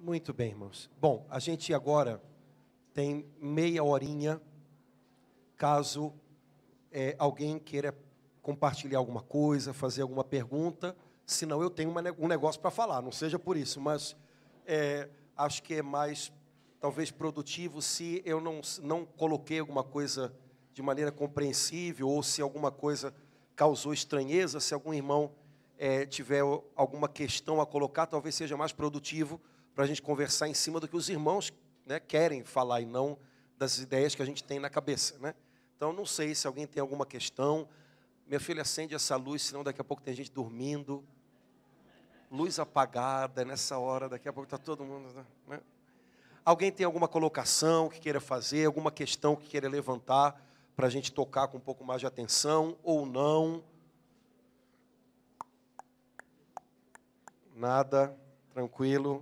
Muito bem, irmãos. Bom, a gente agora tem meia horinha, caso alguém queira compartilhar alguma coisa, fazer alguma pergunta. Senão eu tenho um negócio para falar, não seja por isso, mas acho que é mais, talvez, produtivo se eu não coloquei alguma coisa de maneira compreensível, ou se alguma coisa causou estranheza, se algum irmão tiver alguma questão a colocar, talvez seja mais produtivo para a gente conversar em cima do que os irmãos, né, querem falar e não das ideias que a gente tem na cabeça, né? Então, não sei se alguém tem alguma questão. Minha filha, acende essa luz, senão daqui a pouco tem gente dormindo. Luz apagada, nessa hora, daqui a pouco está todo mundo, né? Alguém tem alguma colocação que queira fazer, alguma questão que queira levantar, para a gente tocar com um pouco mais de atenção, ou não? Nada, tranquilo.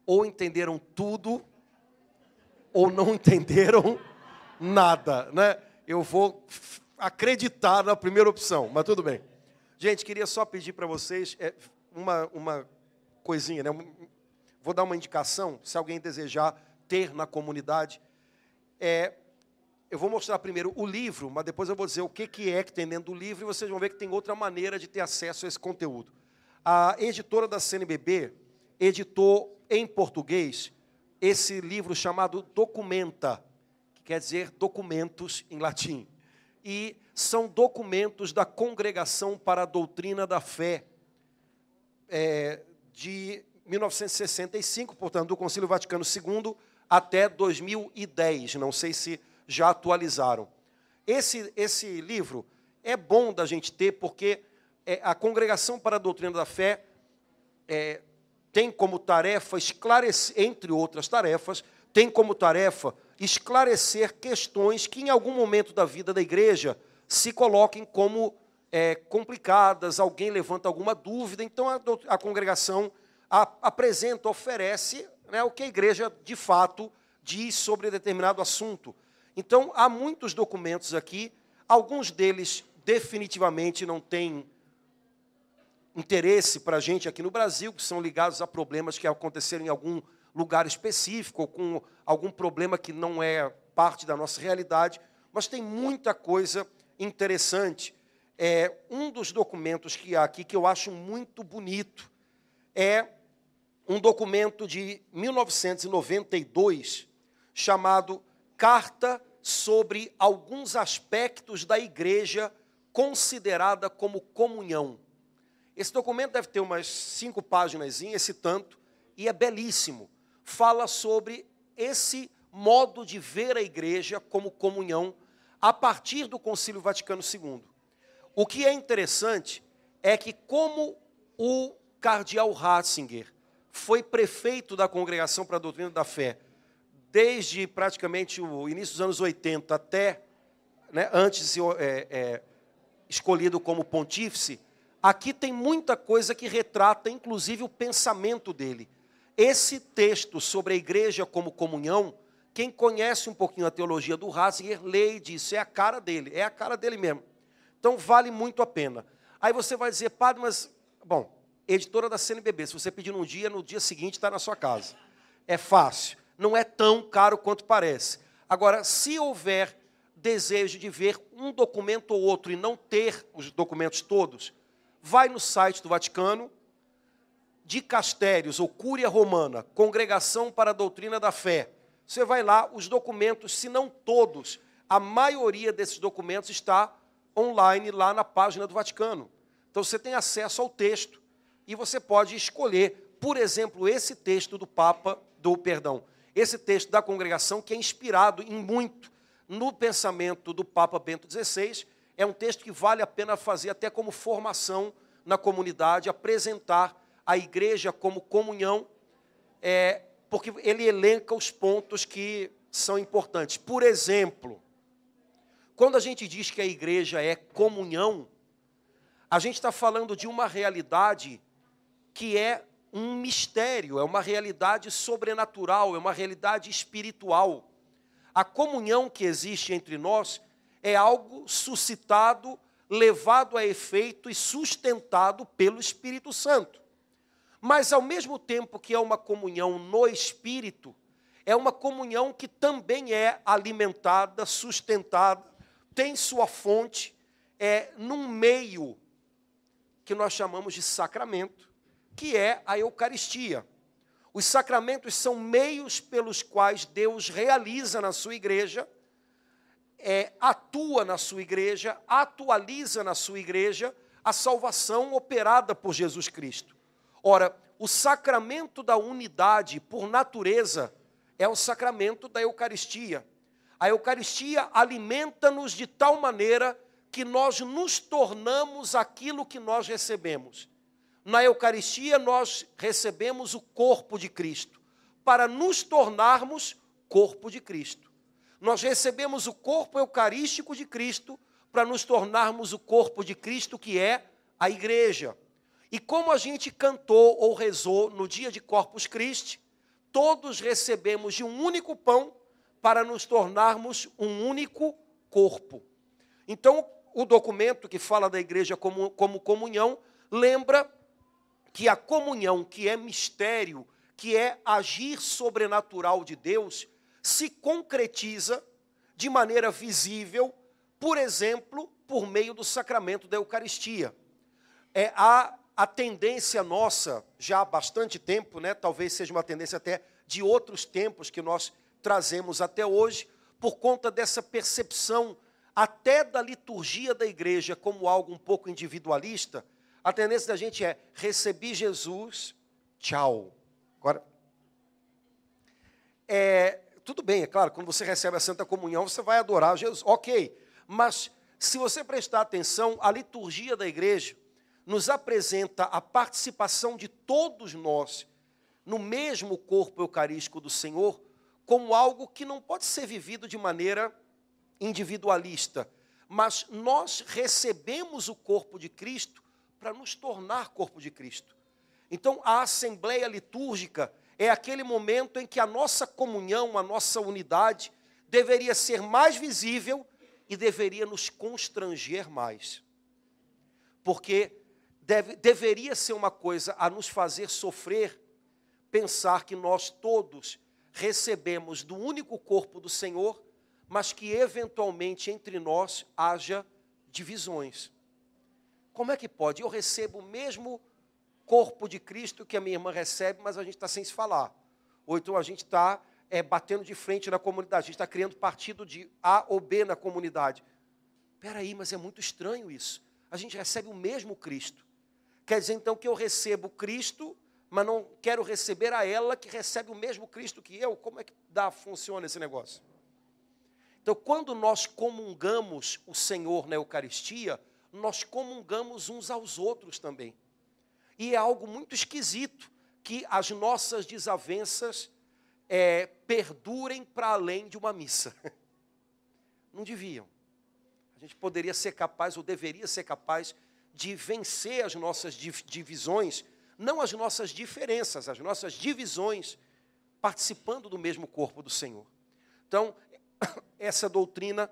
Ou entenderam tudo, ou não entenderam nada, né? Eu vou acreditar na primeira opção, mas tudo bem. Gente, queria só pedir para vocês uma coisinha, né? Vou dar uma indicação, se alguém desejar ter na comunidade. Eu vou mostrar primeiro o livro, mas depois eu vou dizer o que tem dentro do livro, e vocês vão ver que tem outra maneira de ter acesso a esse conteúdo. A editora da CNBB editou em português esse livro chamado Documenta, que quer dizer documentos em latim. E são documentos da Congregação para a Doutrina da Fé, de 1965, portanto, do Concílio Vaticano II até 2010. Não sei se já atualizaram. Esse livro é bom da gente ter, porque a Congregação para a Doutrina da Fé tem como tarefa esclarecer, entre outras tarefas, tem como tarefa esclarecer questões que em algum momento da vida da igreja se coloquem como complicadas, alguém levanta alguma dúvida, então a congregação apresenta, oferece, né, o que a igreja de fato diz sobre determinado assunto. Então há muitos documentos aqui, alguns deles definitivamente não têm interesse para a gente aqui no Brasil, que são ligados a problemas que aconteceram em algum lugar específico, ou com algum problema que não é parte da nossa realidade, mas tem muita coisa interessante. Um dos documentos que há aqui, que eu acho muito bonito, é um documento de 1992, chamado Carta sobre alguns aspectos da igreja considerada como comunhão. Esse documento deve ter umas 5 páginas, esse tanto, e é belíssimo. Fala sobre esse modo de ver a igreja como comunhão a partir do Concílio Vaticano II. O que é interessante é que, como o cardeal Ratzinger foi prefeito da Congregação para a Doutrina da Fé desde praticamente o início dos anos 80 até, né, antes de ser escolhido como pontífice, aqui tem muita coisa que retrata, inclusive, o pensamento dele. Esse texto sobre a igreja como comunhão, quem conhece um pouquinho a teologia do Ratzinger, lê e diz, é a cara dele mesmo. Então, vale muito a pena. Aí você vai dizer, padre, mas, bom, editora da CNBB, se você pedir num dia, no dia seguinte está na sua casa. É fácil, não é tão caro quanto parece. Agora, se houver desejo de ver um documento ou outro e não ter os documentos todos, vai no site do Vaticano, Dicastérios ou Cúria Romana, Congregação para a Doutrina da Fé. Você vai lá, os documentos, se não todos, a maioria desses documentos está online lá na página do Vaticano. Então você tem acesso ao texto e você pode escolher, por exemplo, esse texto esse texto da congregação, que é inspirado em muito no pensamento do Papa Bento XVI. É um texto que vale a pena fazer até como formação na comunidade, apresentar a igreja como comunhão, porque ele elenca os pontos que são importantes. Por exemplo, quando a gente diz que a igreja é comunhão, a gente está falando de uma realidade que é um mistério, é uma realidade sobrenatural, é uma realidade espiritual. A comunhão que existe entre nós é algo suscitado, levado a efeito e sustentado pelo Espírito Santo. Mas, ao mesmo tempo que é uma comunhão no Espírito, é uma comunhão que também é alimentada, sustentada, tem sua fonte, num meio que nós chamamos de sacramento, que é a Eucaristia. Os sacramentos são meios pelos quais Deus realiza na sua igreja, atua na sua igreja, atualiza na sua igreja a salvação operada por Jesus Cristo. Ora, o sacramento da unidade, por natureza, é o sacramento da Eucaristia. A Eucaristia alimenta-nos de tal maneira que nós nos tornamos aquilo que nós recebemos. Na Eucaristia, nós recebemos o corpo de Cristo, para nos tornarmos corpo de Cristo. Nós recebemos o corpo eucarístico de Cristo, para nos tornarmos o corpo de Cristo, que é a igreja. E como a gente cantou ou rezou no dia de Corpus Christi, todos recebemos de um único pão, para nos tornarmos um único corpo. Então, o documento que fala da igreja como comunhão, lembra que a comunhão, que é mistério, que é agir sobrenatural de Deus, se concretiza de maneira visível, por exemplo, por meio do sacramento da Eucaristia. A tendência nossa, já há bastante tempo, né, talvez seja uma tendência até de outros tempos que nós trazemos até hoje, por conta dessa percepção até da liturgia da igreja como algo um pouco individualista, a tendência da gente recebi Jesus, tchau. Agora, tudo bem, é claro, quando você recebe a Santa Comunhão, você vai adorar Jesus, ok. Mas, se você prestar atenção, a liturgia da igreja nos apresenta a participação de todos nós no mesmo corpo eucarístico do Senhor, como algo que não pode ser vivido de maneira individualista, mas nós recebemos o corpo de Cristo para nos tornar corpo de Cristo. Então, a assembleia litúrgica é aquele momento em que a nossa comunhão, a nossa unidade, deveria ser mais visível e deveria nos constranger mais. Porque deveria ser uma coisa a nos fazer sofrer, pensar que nós todos recebemos do único corpo do Senhor, mas que eventualmente entre nós haja divisões. Como é que pode? Eu recebo o mesmo corpo de Cristo que a minha irmã recebe, mas a gente está sem se falar. Ou então a gente está batendo de frente na comunidade, a gente está criando partido de A ou B na comunidade. Espera aí, mas é muito estranho isso. A gente recebe o mesmo Cristo. Quer dizer então que eu recebo Cristo, mas não quero receber a ela que recebe o mesmo Cristo que eu? Como é que funciona esse negócio? Então, quando nós comungamos o Senhor na Eucaristia, nós comungamos uns aos outros também. E é algo muito esquisito que as nossas desavenças perdurem para além de uma missa. Não deviam. A gente poderia ser capaz, ou deveria ser capaz, de vencer as nossas divisões, não as nossas diferenças, as nossas divisões, participando do mesmo corpo do Senhor. Então, essa doutrina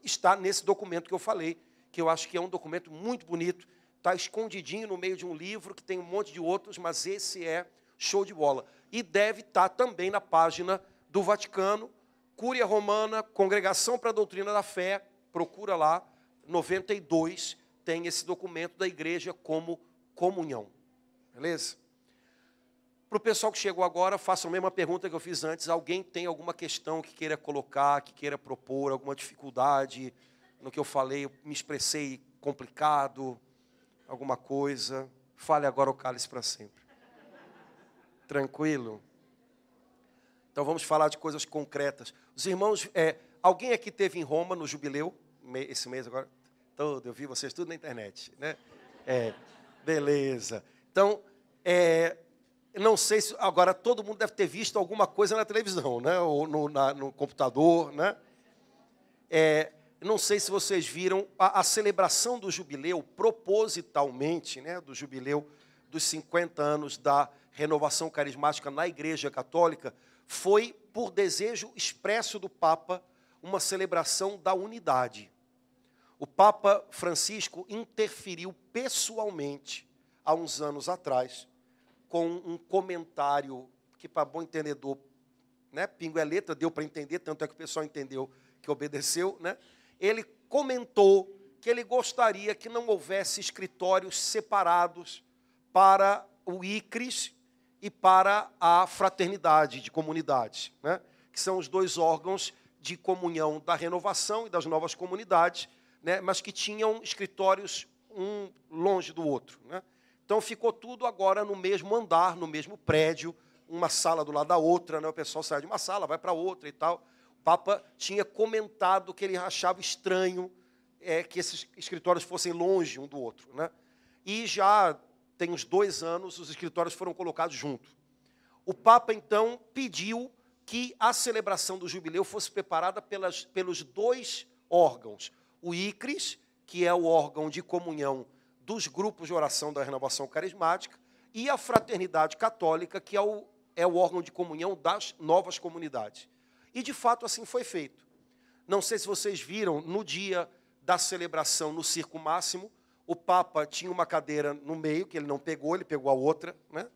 está nesse documento que eu falei, que eu acho que é um documento muito bonito, está escondidinho no meio de um livro, que tem um monte de outros, mas esse é show de bola. E deve estar também na página do Vaticano, Cúria Romana, Congregação para a Doutrina da Fé, procura lá, 92, tem esse documento da igreja como comunhão. Beleza? Para o pessoal que chegou agora, façam a mesma pergunta que eu fiz antes. Alguém tem alguma questão que queira colocar, que queira propor, alguma dificuldade no que eu falei, eu me expressei complicado, alguma coisa? Fale agora o cálice para sempre. Tranquilo? Então vamos falar de coisas concretas. Os irmãos, alguém aqui esteve em Roma no jubileu, esse mês agora? Todo, eu vi vocês tudo na internet, né? Beleza. Então, não sei se agora todo mundo deve ter visto alguma coisa na televisão, né? Ou no computador, né? Não sei se vocês viram a celebração do jubileu, propositalmente, né? Do jubileu dos 50 anos da renovação carismática na Igreja Católica, foi, por desejo expresso do Papa, uma celebração da unidade. O Papa Francisco interferiu pessoalmente, há uns anos atrás, com um comentário que, para bom entendedor, né, pingo é letra, deu para entender, tanto é que o pessoal entendeu que obedeceu, né? Ele comentou que ele gostaria que não houvesse escritórios separados para o ICRIS e para a fraternidade de comunidades, né? Que são os dois órgãos de comunhão da renovação e das novas comunidades, né? Mas que tinham escritórios um longe do outro, né? Então ficou tudo agora no mesmo andar, no mesmo prédio, uma sala do lado da outra, né? O pessoal sai de uma sala, vai para outra e tal. O Papa tinha comentado que ele achava estranho que esses escritórios fossem longe um do outro, né? E já tem uns 2 anos, os escritórios foram colocados juntos. O Papa, então, pediu que a celebração do jubileu fosse preparada pelos 2 órgãos. O ICRIS, que é o órgão de comunhão dos grupos de oração da renovação carismática, e a Fraternidade Católica, que é o órgão de comunhão das novas comunidades. E, de fato, assim foi feito. Não sei se vocês viram, no dia da celebração no Circo Máximo, o Papa tinha uma cadeira no meio, que ele não pegou, ele pegou a outra, né?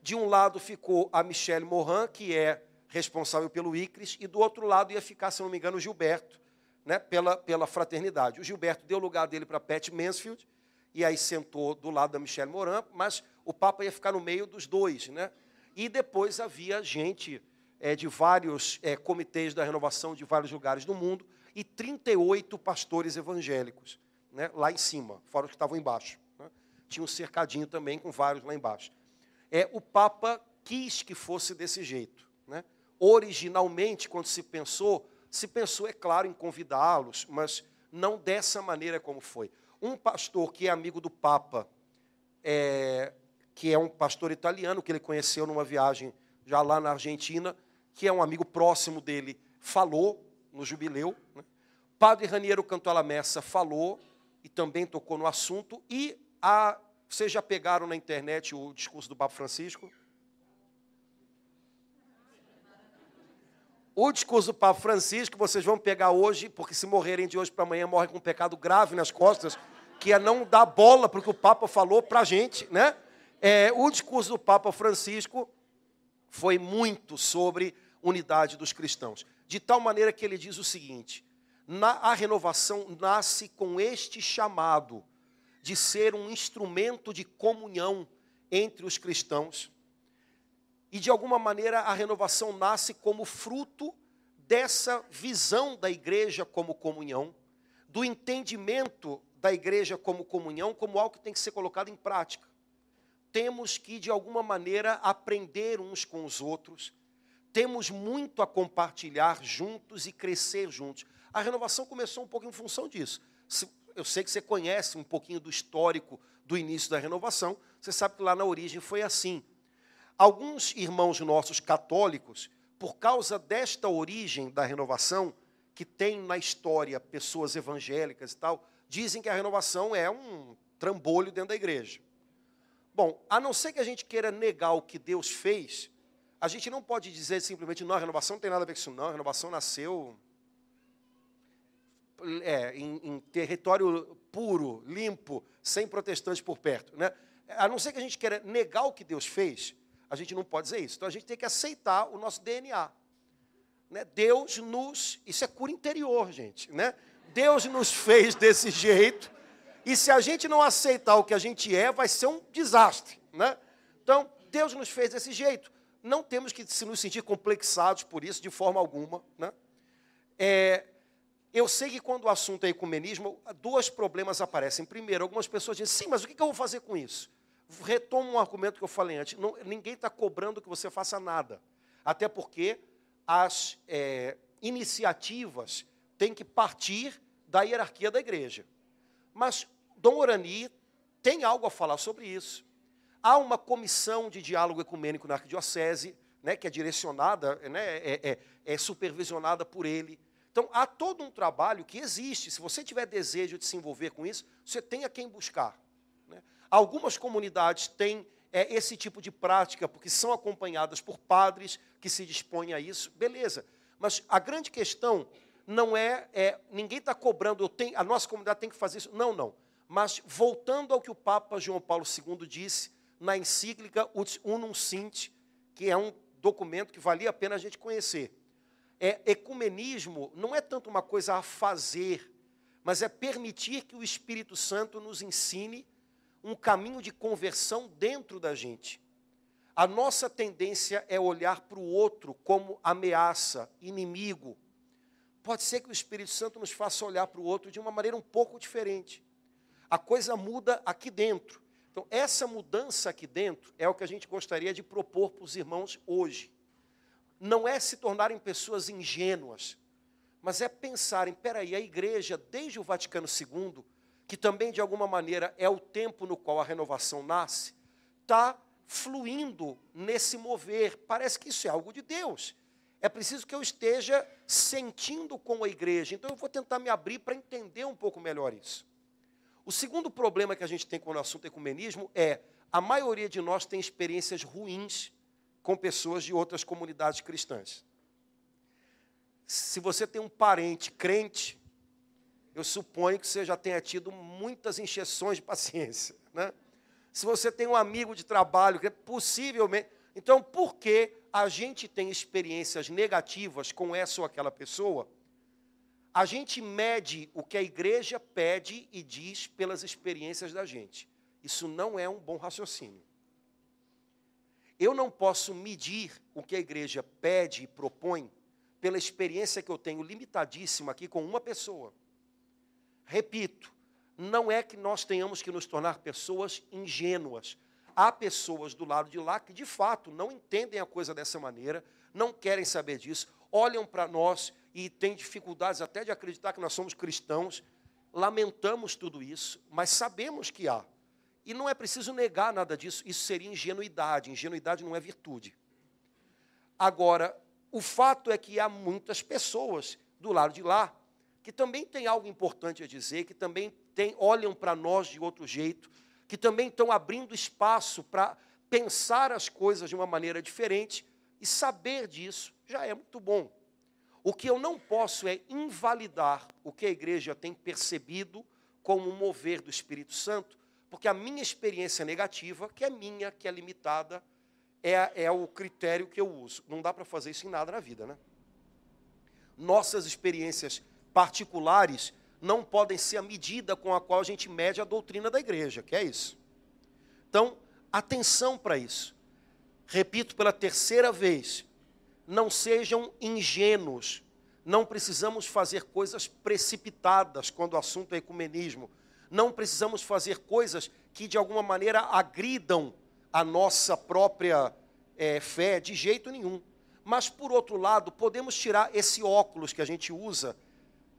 De um lado ficou a Michelle Morin, que é responsável pelo ICRIS, e do outro lado ia ficar, se não me engano, o Gilberto, né, pela fraternidade. O Gilberto deu o lugar dele para Pat Mansfield, e aí sentou do lado da Michelle Morin, mas o Papa ia ficar no meio dos 2, né? E depois havia gente de vários comitês da renovação de vários lugares do mundo, e 38 pastores evangélicos, né, lá em cima, fora os que estavam embaixo, né? Tinha um cercadinho também com vários lá embaixo. O Papa quis que fosse desse jeito, né? Originalmente, quando se pensou, é claro, em convidá-los, mas não dessa maneira como foi. Um pastor que é amigo do Papa, que é um pastor italiano, que ele conheceu numa viagem já lá na Argentina, que é um amigo próximo dele, falou no jubileu, né? Padre Raniero Cantalamessa falou e também tocou no assunto, e vocês já pegaram na internet o discurso do Papa Francisco? O discurso do Papa Francisco vocês vão pegar hoje, porque se morrerem de hoje para amanhã, morrem com um pecado grave nas costas, que é não dar bola para o que o Papa falou para a gente, né? O discurso do Papa Francisco foi muito sobre unidade dos cristãos, de tal maneira que ele diz o seguinte: a renovação nasce com este chamado de ser um instrumento de comunhão entre os cristãos, e de alguma maneira a renovação nasce como fruto dessa visão da igreja como comunhão, do entendimento da igreja como comunhão, como algo que tem que ser colocado em prática. Temos que, de alguma maneira, aprender uns com os outros, temos muito a compartilhar juntos e crescer juntos. A renovação começou um pouco em função disso. Eu sei que você conhece um pouquinho do histórico do início da renovação, você sabe que lá na origem foi assim. Alguns irmãos nossos católicos, por causa desta origem da renovação, que tem na história pessoas evangélicas e tal, dizem que a renovação é um trambolho dentro da igreja. Bom, a não ser que a gente queira negar o que Deus fez, a gente não pode dizer simplesmente, não, a renovação não tem nada a ver com isso, não, a renovação nasceu em território puro, limpo, sem protestantes por perto, né? A não ser que a gente queira negar o que Deus fez, a gente não pode dizer isso. Então a gente tem que aceitar o nosso DNA, né? Deus nos... Isso é cura interior, gente, né? Deus nos fez desse jeito, e se a gente não aceitar o que a gente vai ser um desastre, né? Então, Deus nos fez desse jeito. Não temos que nos sentir complexados por isso, de forma alguma, né? Eu sei que quando o assunto é ecumenismo, 2 problemas aparecem. Primeiro, algumas pessoas dizem, sim, mas o que eu vou fazer com isso? Retomo um argumento que eu falei antes. Ninguém está cobrando que você faça nada. Até porque as iniciativas têm que partir da hierarquia da igreja. Mas Dom Orani tem algo a falar sobre isso. Há uma comissão de diálogo ecumênico na arquidiocese, né, que é direcionada, né, é supervisionada por ele. Então, há todo um trabalho que existe. Se você tiver desejo de se envolver com isso, você tem a quem buscar, né? Algumas comunidades têm esse tipo de prática, porque são acompanhadas por padres que se dispõem a isso, beleza. Mas a grande questão não ninguém está cobrando, a nossa comunidade tem que fazer isso. Não, não. Mas, voltando ao que o Papa João Paulo II disse, na encíclica Ut Unum Sint, que é um documento que valia a pena a gente conhecer. Ecumenismo não é tanto uma coisa a fazer, mas é permitir que o Espírito Santo nos ensine um caminho de conversão dentro da gente. A nossa tendência é olhar para o outro como ameaça, inimigo. Pode ser que o Espírito Santo nos faça olhar para o outro de uma maneira um pouco diferente. A coisa muda aqui dentro. Então, essa mudança aqui dentro é o que a gente gostaria de propor para os irmãos hoje. Não é se tornarem pessoas ingênuas, mas é pensarem, peraí, a igreja, desde o Vaticano II, que também, de alguma maneira, é o tempo no qual a renovação nasce, está fluindo nesse mover. Parece que isso é algo de Deus. É preciso que eu esteja sentindo com a igreja. Então, eu vou tentar me abrir para entender um pouco melhor isso. O segundo problema que a gente tem com o assunto ecumenismo é a maioria de nós tem experiências ruins com pessoas de outras comunidades cristãs. Se você tem um parente crente, eu suponho que você já tenha tido muitas encheções de paciência, né? Se você tem um amigo de trabalho, possivelmente... Então, por que a gente tem experiências negativas com essa ou aquela pessoa? A gente mede o que a igreja pede e diz pelas experiências da gente. Isso não é um bom raciocínio. Eu não posso medir o que a igreja pede e propõe pela experiência que eu tenho limitadíssima aqui com uma pessoa. Repito, não é que nós tenhamos que nos tornar pessoas ingênuas. Há pessoas do lado de lá que, de fato, não entendem a coisa dessa maneira, não querem saber disso, olham para nós e têm dificuldades até de acreditar que nós somos cristãos. Lamentamos tudo isso, mas sabemos que há. E não é preciso negar nada disso, isso seria ingenuidade. Ingenuidade não é virtude. Agora, o fato é que há muitas pessoas do lado de lá que também têm algo importante a dizer, que também olham para nós de outro jeito, que também estão abrindo espaço para pensar as coisas de uma maneira diferente, e saber disso já é muito bom. O que eu não posso é invalidar o que a igreja tem percebido como um mover do Espírito Santo, porque a minha experiência negativa, que é minha, que é limitada, é o critério que eu uso. Não dá para fazer isso em nada na vida, né? Nossas experiências particulares não podem ser a medida com a qual a gente mede a doutrina da igreja, que é isso. Então, atenção para isso. Repito pela terceira vez, não sejam ingênuos. Não precisamos fazer coisas precipitadas quando o assunto é ecumenismo. Não precisamos fazer coisas que, de alguma maneira, agridam a nossa própria fé, de jeito nenhum. Mas, por outro lado, podemos tirar esse óculos que a gente usa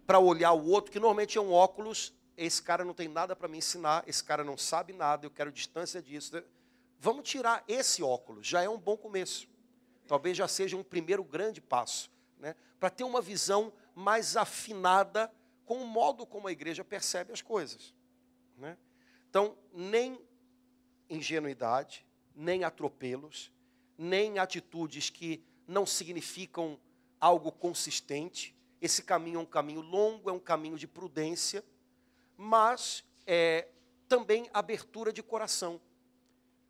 para olhar o outro, que normalmente é um óculos, esse cara não tem nada para me ensinar, esse cara não sabe nada, eu quero distância disso. Vamos tirar esse óculos, já é um bom começo. Talvez já seja um primeiro grande passo, né, para ter uma visão mais afinada com o modo como a igreja percebe as coisas, né? Então, nem ingenuidade, nem atropelos, nem atitudes que não significam algo consistente. Esse caminho é um caminho longo, é um caminho de prudência, mas também abertura de coração.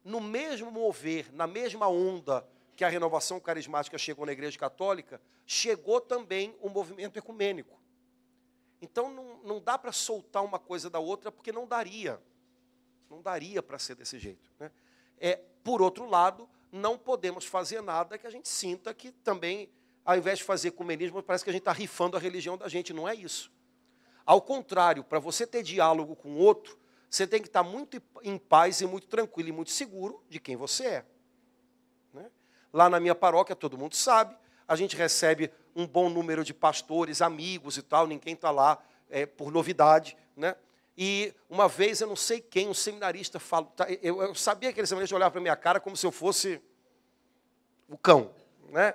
No mesmo mover, na mesma onda que a renovação carismática chegou na Igreja Católica, chegou também o movimento ecumênico. Então, não dá para soltar uma coisa da outra, porque não daria. Não daria para ser desse jeito, né? Por outro lado, não podemos fazer nada que a gente sinta que também, ao invés de fazer ecumenismo, parece que a gente está rifando a religião da gente. Não é isso. Ao contrário, para você ter diálogo com o outro, você tem que estar muito em paz e muito tranquilo e muito seguro de quem você é, né? Lá na minha paróquia, todo mundo sabe, a gente recebe um bom número de pastores, amigos e tal, ninguém está lá por novidade, né? E uma vez, eu não sei quem, um seminarista falou, eu sabia que aquele seminarista olhava para a minha cara como se eu fosse o cão, né?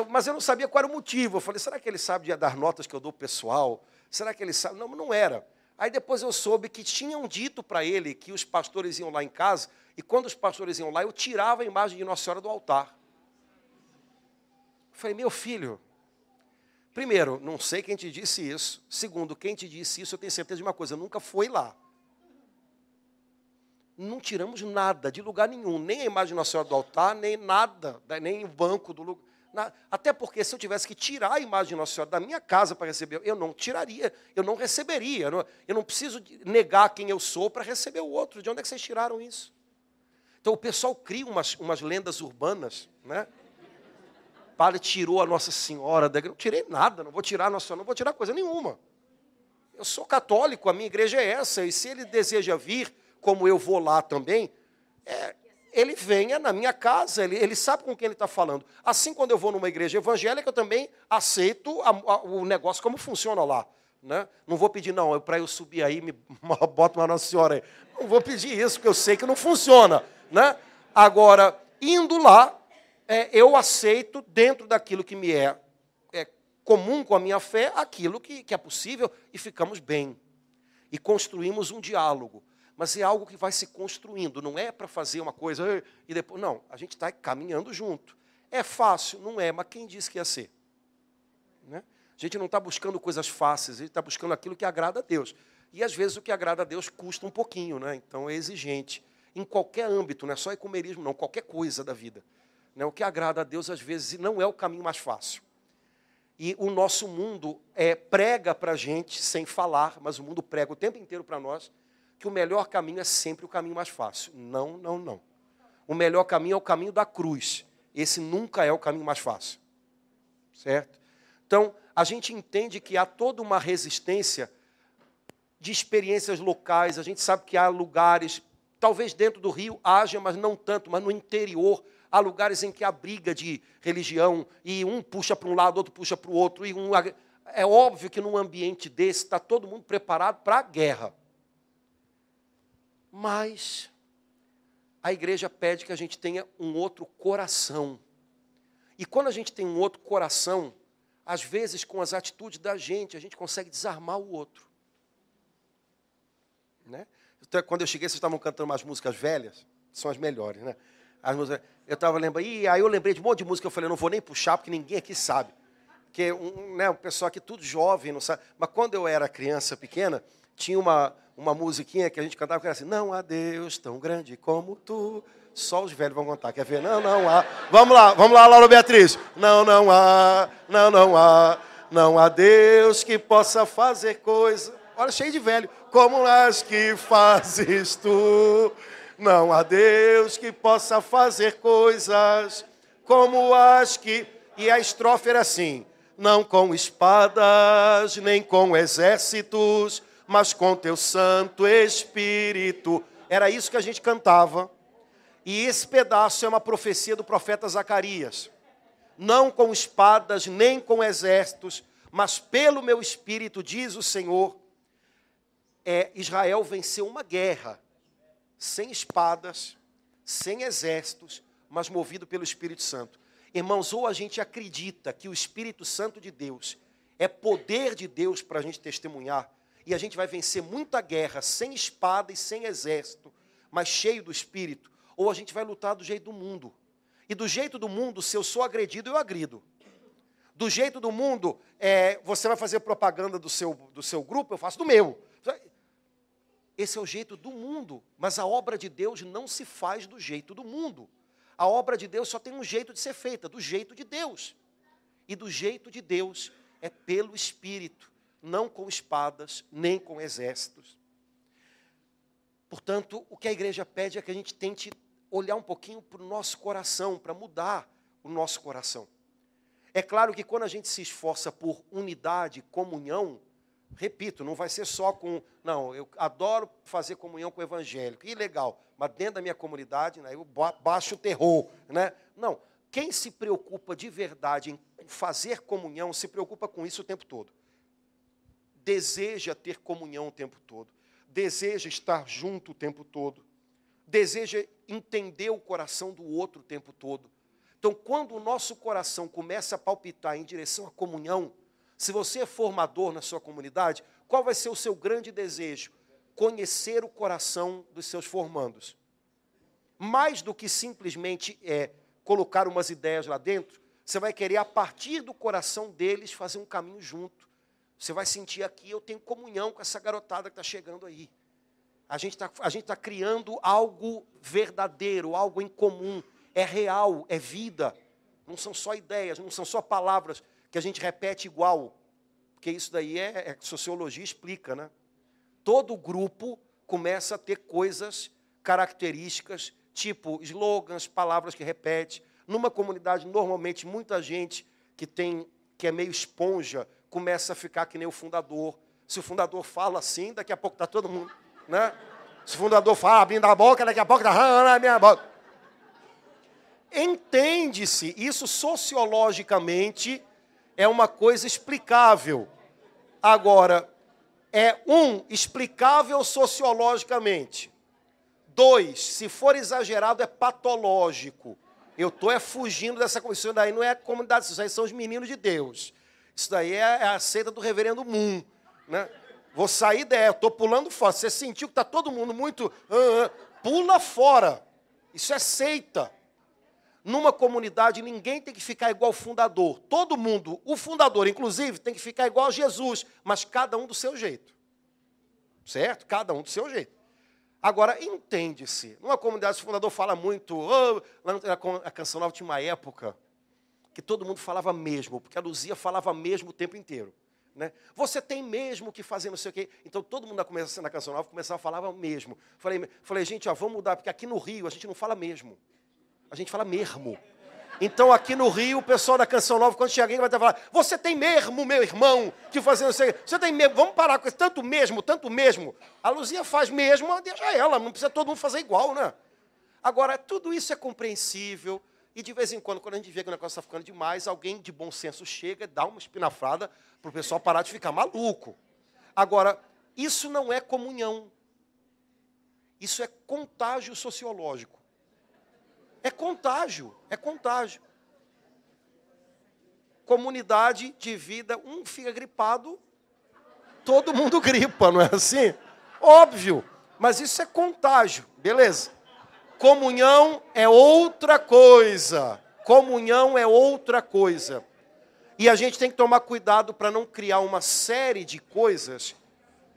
Mas eu não sabia qual era o motivo. Eu falei, será que ele sabe das notas que eu dou para o pessoal? Será que ele sabe? Não, não era. Aí depois eu soube que tinham dito para ele que os pastores iam lá em casa, e quando os pastores iam lá, eu tirava a imagem de Nossa Senhora do altar. Eu falei, meu filho, primeiro, não sei quem te disse isso. Segundo, quem te disse isso, eu tenho certeza de uma coisa, nunca foi lá. Não tiramos nada de lugar nenhum, nem a imagem de Nossa Senhora do altar, nem nada, nem o banco do lugar. Até porque se eu tivesse que tirar a imagem de Nossa Senhora da minha casa para receber, eu não tiraria, eu não receberia. Eu não preciso negar quem eu sou para receber o outro. De onde é que vocês tiraram isso? Então o pessoal cria umas lendas urbanas, né? Padre tirou a Nossa Senhora da igreja. Não tirei nada, não vou tirar a Nossa Senhora, não vou tirar coisa nenhuma. Eu sou católico, a minha igreja é essa, e se ele deseja vir, como eu vou lá também, ele venha na minha casa, ele sabe com quem ele está falando. Assim, quando eu vou numa igreja evangélica, eu também aceito o negócio como funciona lá. Né? Não vou pedir, não, para eu subir aí, bota uma Nossa Senhora aí. Não vou pedir isso, porque eu sei que não funciona. Né? Agora, indo lá, eu aceito, dentro daquilo que me é comum com a minha fé, aquilo que é possível, e ficamos bem. E construímos um diálogo. Mas é algo que vai se construindo, não é para fazer uma coisa e depois. Não, a gente está caminhando junto. É fácil? Não é, mas quem disse que ia ser? Né? A gente não está buscando coisas fáceis, a gente está buscando aquilo que agrada a Deus. E às vezes o que agrada a Deus custa um pouquinho, né? Então é exigente. Em qualquer âmbito, não é só ecumenismo, não, qualquer coisa da vida. Né? O que agrada a Deus, às vezes, não é o caminho mais fácil. E o nosso mundo prega para a gente, sem falar, mas o mundo prega o tempo inteiro para nós, que o melhor caminho é sempre o caminho mais fácil. Não, não, não. O melhor caminho é o caminho da cruz. Esse nunca é o caminho mais fácil. Certo? Então, a gente entende que há toda uma resistência de experiências locais. A gente sabe que há lugares, talvez dentro do Rio haja, mas não tanto, mas no interior há lugares em que há briga de religião, e um puxa para um lado, outro puxa para o outro. É óbvio que num ambiente desse está todo mundo preparado para a guerra. Mas a igreja pede que a gente tenha um outro coração. E quando a gente tem um outro coração, às vezes com as atitudes da gente, a gente consegue desarmar o outro. Né? Então, quando eu cheguei, vocês estavam cantando umas músicas velhas, são as melhores, né? As músicas, eu estava lembrando, e aí eu lembrei de um monte de música, eu falei, não vou nem puxar, porque ninguém aqui sabe. Porque o pessoal aqui tudo jovem, não sabe. Mas quando eu era criança pequena, tinha uma musiquinha que a gente cantava que era assim: não há Deus tão grande como tu. Só os velhos vão cantar. Quer ver? Não, não há. Vamos lá, Laura Beatriz. Não, não há, não há Deus que possa fazer coisa. Olha, cheio de velho. Como as que fazes tu. Não há Deus que possa fazer coisas como as que... E a estrofe era assim: não com espadas, nem com exércitos, mas com teu Santo Espírito. Era isso que a gente cantava. E esse pedaço é uma profecia do profeta Zacarias. Não com espadas, nem com exércitos, mas pelo meu Espírito, diz o Senhor, Israel venceu uma guerra, sem espadas, sem exércitos, mas movido pelo Espírito Santo. Irmãos, ou a gente acredita que o Espírito Santo de Deus é poder de Deus para a gente testemunhar, e a gente vai vencer muita guerra sem espada e sem exército, mas cheio do Espírito, ou a gente vai lutar do jeito do mundo. E do jeito do mundo, se eu sou agredido, eu agrido. Do jeito do mundo, você vai fazer propaganda do seu grupo, eu faço do meu. Esse é o jeito do mundo, mas a obra de Deus não se faz do jeito do mundo. A obra de Deus só tem um jeito de ser feita, do jeito de Deus. E do jeito de Deus é pelo Espírito, não com espadas, nem com exércitos. Portanto, o que a igreja pede é que a gente tente olhar um pouquinho para o nosso coração, para mudar o nosso coração. É claro que quando a gente se esforça por unidade, comunhão, repito, não vai ser só com... Não, eu adoro fazer comunhão com o evangélico, que legal, mas dentro da minha comunidade, né, eu baixo o terror. Né? Não, quem se preocupa de verdade em fazer comunhão, se preocupa com isso o tempo todo. Deseja ter comunhão o tempo todo. Deseja estar junto o tempo todo. Deseja entender o coração do outro o tempo todo. Então, quando o nosso coração começa a palpitar em direção à comunhão, se você é formador na sua comunidade, qual vai ser o seu grande desejo? Conhecer o coração dos seus formandos. Mais do que simplesmente colocar umas ideias lá dentro, você vai querer, a partir do coração deles, fazer um caminho junto. Você vai sentir aqui, eu tenho comunhão com essa garotada que está chegando aí. A gente tá criando algo verdadeiro, algo em comum. É real, é vida. Não são só ideias, não são só palavras que a gente repete igual. Porque isso daí sociologia explica, né? Todo grupo começa a ter coisas, características, tipo slogans, palavras que repete. Numa comunidade, normalmente, muita gente que é meio esponja, começa a ficar que nem o fundador. Se o fundador fala assim, daqui a pouco está todo mundo, né? Se o fundador fala abrindo a boca, daqui a pouco está na minha boca. Entende-se, isso sociologicamente é uma coisa explicável. Agora, explicável sociologicamente. 2, se for exagerado, é patológico. Eu estou fugindo dessa coisa. Isso daí não é a comunidade, isso daí são os meninos de Deus. Isso daí é a seita do reverendo Moon, né? Vou sair dela, estou pulando fora. Você sentiu que está todo mundo muito... pula fora. Isso é seita. Numa comunidade, ninguém tem que ficar igual ao fundador. Todo mundo, o fundador, inclusive, tem que ficar igual a Jesus, mas cada um do seu jeito. Certo? Cada um do seu jeito. Agora, entende-se. Numa comunidade, o fundador fala muito... a Canção Nova tinha uma época que todo mundo falava mesmo, porque a Luzia falava mesmo o tempo inteiro. Né? Você tem mesmo que fazer não sei o quê. Então, todo mundo na Canção Nova começava a falar mesmo. Falei, gente, vamos mudar, porque aqui no Rio a gente não fala mesmo. A gente fala mesmo. Então, aqui no Rio, o pessoal da Canção Nova, quando chega alguém, vai falar, você tem mesmo, meu irmão, que fazer não sei o quê. Você tem mesmo, vamos parar com isso, tanto mesmo, tanto mesmo. A Luzia faz mesmo, deixa ela, não precisa todo mundo fazer igual, né? Agora, tudo isso é compreensível, e de vez em quando a gente vê que o negócio está ficando demais, alguém de bom senso chega e dá uma espinafrada para o pessoal parar de ficar maluco. Agora, isso não é comunhão. Isso é contágio sociológico. É contágio, é contágio. Comunidade de vida, um fica gripado, todo mundo gripa, não é assim? Óbvio, mas isso é contágio, beleza? Comunhão é outra coisa. Comunhão é outra coisa. E a gente tem que tomar cuidado para não criar uma série de coisas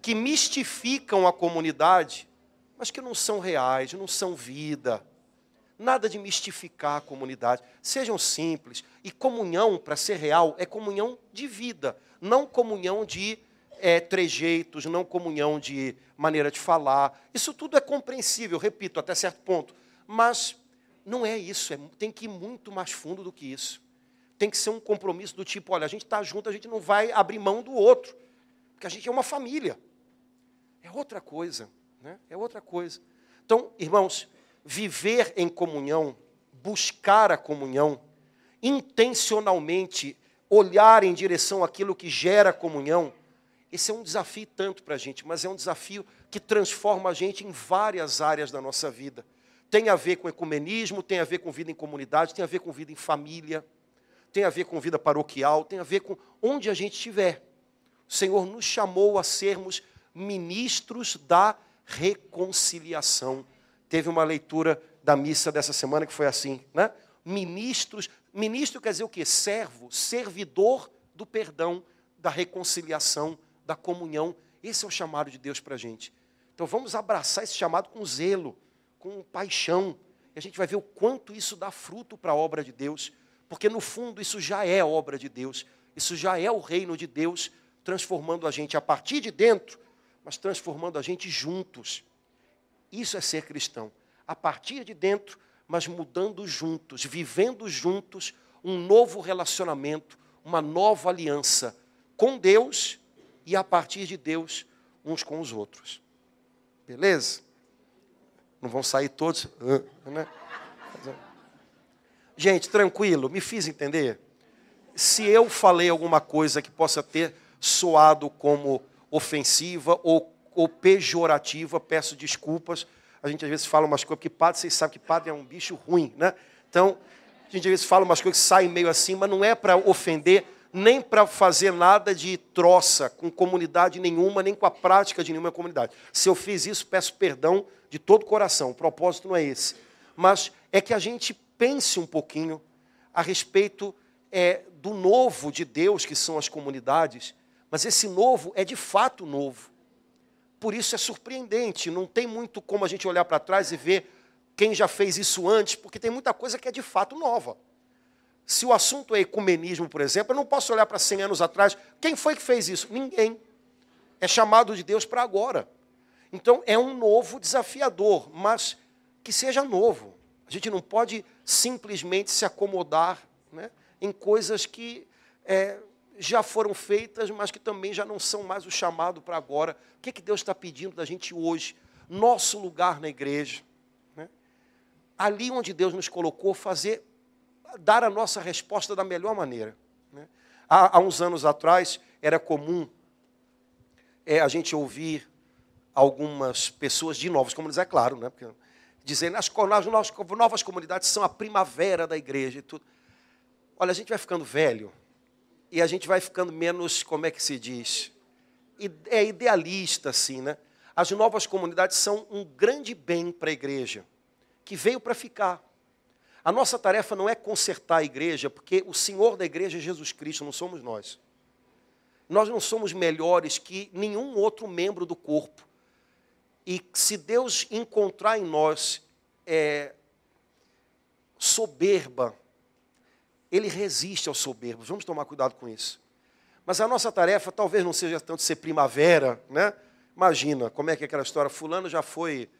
que mistificam a comunidade, mas que não são reais, não são vida. Nada de mistificar a comunidade. Sejam simples. E comunhão, para ser real, é comunhão de vida. Não comunhão de trejeitos, não comunhão de maneira de falar. Isso tudo é compreensível, repito, até certo ponto. Mas não é isso. Tem que ir muito mais fundo do que isso. Tem que ser um compromisso do tipo, olha, a gente está junto, a gente não vai abrir mão do outro. Porque a gente é uma família. É outra coisa. Né? É outra coisa. Então, irmãos, viver em comunhão, buscar a comunhão, intencionalmente olhar em direção àquilo que gera comunhão, esse é um desafio tanto para a gente, mas é um desafio que transforma a gente em várias áreas da nossa vida. Tem a ver com ecumenismo, tem a ver com vida em comunidade, tem a ver com vida em família, tem a ver com vida paroquial, tem a ver com onde a gente estiver. O Senhor nos chamou a sermos ministros da reconciliação. Teve uma leitura da missa dessa semana que foi assim, né? Ministro quer dizer o quê? Servo, servidor do perdão, da reconciliação, da comunhão. Esse é o chamado de Deus para a gente. Então vamos abraçar esse chamado com zelo, com paixão. E a gente vai ver o quanto isso dá fruto para a obra de Deus, porque no fundo isso já é obra de Deus, isso já é o reino de Deus, transformando a gente a partir de dentro, mas transformando a gente juntos. Isso é ser cristão. A partir de dentro, mas mudando juntos, vivendo juntos um novo relacionamento, uma nova aliança com Deus e a partir de Deus uns com os outros. Beleza? Não vão sair todos, né? Gente, tranquilo, me fiz entender? Se eu falei alguma coisa que possa ter soado como ofensiva ou pejorativa, peço desculpas. A gente às vezes fala umas coisas, porque padre, vocês sabem que padre é um bicho ruim, né? Então, a gente às vezes fala umas coisas que saem meio assim, mas não é para ofender, nem para fazer nada de troça com comunidade nenhuma, nem com a prática de nenhuma comunidade. Se eu fiz isso, peço perdão de todo o coração, o propósito não é esse. Mas é que a gente pense um pouquinho a respeito do novo de Deus, que são as comunidades, mas esse novo é de fato novo. por isso é surpreendente. Não tem muito como a gente olhar para trás e ver quem já fez isso antes, porque tem muita coisa que é de fato nova. Se o assunto é ecumenismo, por exemplo, eu não posso olhar para 100 anos atrás. Quem foi que fez isso? Ninguém. É chamado de Deus para agora. Então, é um novo desafiador, mas que seja novo. A gente não pode simplesmente se acomodar, né, em coisas que já foram feitas, mas que também já não são mais o chamado para agora. O que Deus está pedindo da gente hoje? Nosso lugar na igreja. Né? Ali onde Deus nos colocou, dar a nossa resposta da melhor maneira. Né? Há uns anos atrás, era comum a gente ouvir algumas pessoas de novas comunidades, é claro, né? Porque, dizendo as novas comunidades são a primavera da igreja e tudo. Olha, a gente vai ficando velho e a gente vai ficando menos, como é que se diz? É idealista, assim, né? As novas comunidades são um grande bem para a igreja, que veio para ficar. A nossa tarefa não é consertar a igreja, porque o Senhor da igreja é Jesus Cristo, não somos nós. Nós não somos melhores que nenhum outro membro do corpo. E se Deus encontrar em nós soberba, Ele resiste aos soberbos. Vamos tomar cuidado com isso. Mas a nossa tarefa talvez não seja tanto ser primavera, né? Imagina, como é que é aquela história? Fulano já foi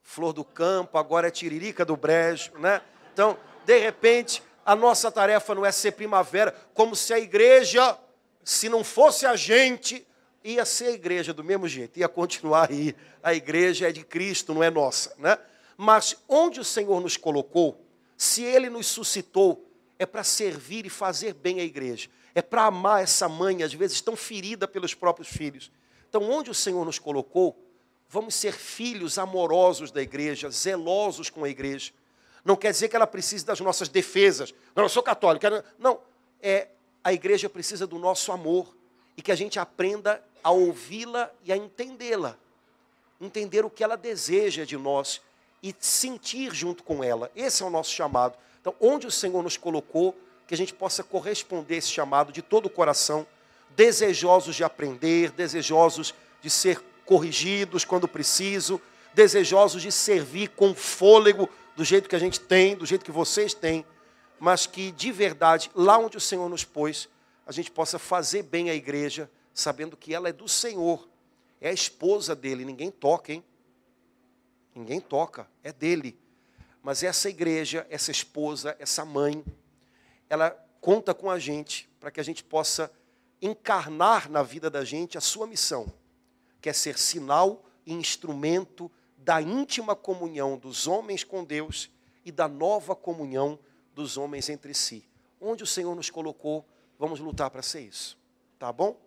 flor do campo, agora é tiririca do brejo, né? Então, de repente, a nossa tarefa não é ser primavera, como se a igreja, se não fosse a gente, ia ser a igreja do mesmo jeito, ia continuar aí. A igreja é de Cristo, não é nossa, né? Mas onde o Senhor nos colocou, se Ele nos suscitou, é para servir e fazer bem a igreja. É para amar essa mãe, às vezes tão ferida pelos próprios filhos. Então, onde o Senhor nos colocou, vamos ser filhos amorosos da igreja, zelosos com a igreja. Não quer dizer que ela precise das nossas defesas. Não, eu sou católica. Não, a igreja precisa do nosso amor e que a gente aprenda a ouvi-la e a entendê-la. Entender o que ela deseja de nós e sentir junto com ela. Esse é o nosso chamado. Então, onde o Senhor nos colocou, que a gente possa corresponder a esse chamado de todo o coração, desejosos de aprender, desejosos de ser corrigidos quando preciso, desejosos de servir com fôlego, do jeito que a gente tem, do jeito que vocês têm, mas que, de verdade, lá onde o Senhor nos pôs, a gente possa fazer bem a igreja, sabendo que ela é do Senhor, é a esposa dele, ninguém toca, hein? Ninguém toca, é dele. Mas essa igreja, essa esposa, essa mãe, ela conta com a gente para que a gente possa encarnar na vida da gente a sua missão, que é ser sinal e instrumento da íntima comunhão dos homens com Deus e da nova comunhão dos homens entre si. Onde o Senhor nos colocou, vamos lutar para ser isso. Tá bom?